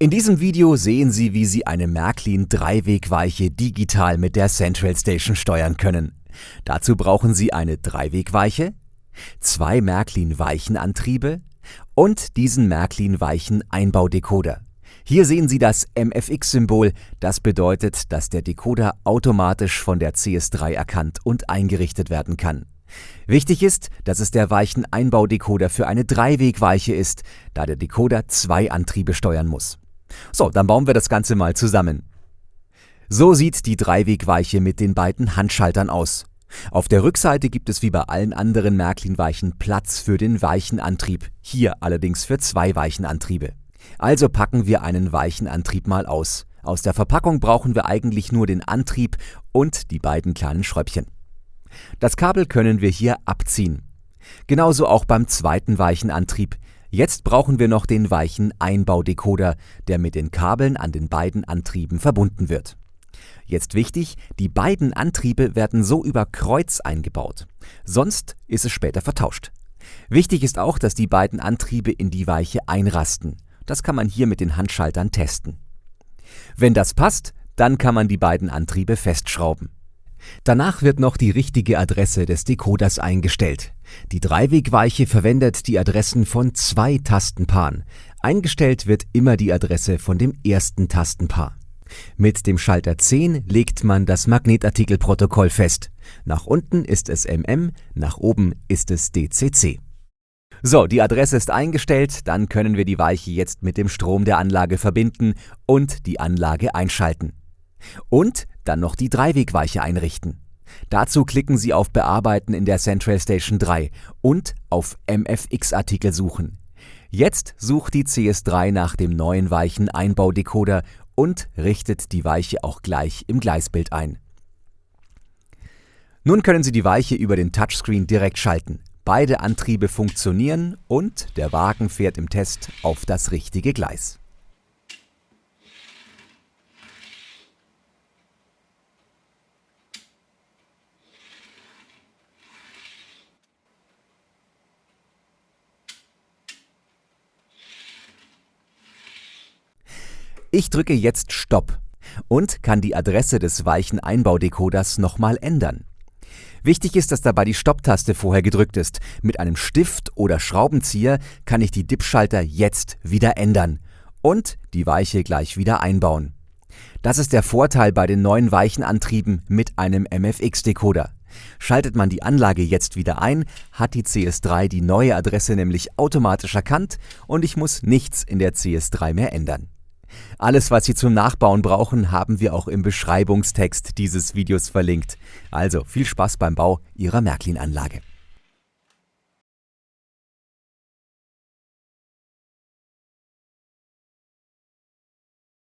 In diesem Video sehen Sie, wie Sie eine Märklin Dreiwegweiche digital mit der Central Station steuern können. Dazu brauchen Sie eine Dreiwegweiche, 2 Märklin Weichenantriebe und diesen Märklin Weichen-Einbaudecoder. Hier sehen Sie das MFX-Symbol, das bedeutet, dass der Decoder automatisch von der CS3 erkannt und eingerichtet werden kann. Wichtig ist, dass es der Weichen-Einbaudecoder für eine Dreiwegweiche ist, da der Decoder 2 Antriebe steuern muss. So, dann bauen wir das Ganze mal zusammen. So sieht die Dreiwegweiche mit den beiden Handschaltern aus. Auf der Rückseite gibt es wie bei allen anderen Märklin-Weichen Platz für den Weichenantrieb, hier allerdings für 2 Weichenantriebe. Also packen wir einen Weichenantrieb mal aus. Aus der Verpackung brauchen wir eigentlich nur den Antrieb und die beiden kleinen Schräubchen. Das Kabel können wir hier abziehen. Genauso auch beim zweiten Weichenantrieb. Jetzt brauchen wir noch den Weichen-Einbaudecoder, der mit den Kabeln an den beiden Antrieben verbunden wird. Jetzt wichtig, die beiden Antriebe werden so über Kreuz eingebaut. Sonst ist es später vertauscht. Wichtig ist auch, dass die beiden Antriebe in die Weiche einrasten. Das kann man hier mit den Handschaltern testen. Wenn das passt, dann kann man die beiden Antriebe festschrauben. Danach wird noch die richtige Adresse des Decoders eingestellt. Die Dreiwegweiche verwendet die Adressen von 2 Tastenpaaren. Eingestellt wird immer die Adresse von dem ersten Tastenpaar. Mit dem Schalter 10 legt man das Magnetartikelprotokoll fest. Nach unten ist es MM, nach oben ist es DCC. So, die Adresse ist eingestellt, dann können wir die Weiche jetzt mit dem Strom der Anlage verbinden und die Anlage einschalten. Und dann noch die Dreiwegweiche einrichten. Dazu klicken Sie auf Bearbeiten in der Central Station 3 und auf MFX-Artikel suchen. Jetzt sucht die CS3 nach dem neuen Weichen-Einbaudecoder und richtet die Weiche auch gleich im Gleisbild ein. Nun können Sie die Weiche über den Touchscreen direkt schalten. Beide Antriebe funktionieren und der Wagen fährt im Test auf das richtige Gleis. Ich drücke jetzt Stopp und kann die Adresse des Weichen-Einbaudecoders nochmal ändern. Wichtig ist, dass dabei die Stopptaste vorher gedrückt ist. Mit einem Stift oder Schraubenzieher kann ich die DIP-Schalter jetzt wieder ändern und die Weiche gleich wieder einbauen. Das ist der Vorteil bei den neuen Weichenantrieben mit einem MFX-Decoder. Schaltet man die Anlage jetzt wieder ein, hat die CS3 die neue Adresse nämlich automatisch erkannt und ich muss nichts in der CS3 mehr ändern. Alles, was Sie zum Nachbauen brauchen, haben wir auch im Beschreibungstext dieses Videos verlinkt. Also viel Spaß beim Bau Ihrer Märklin-Anlage.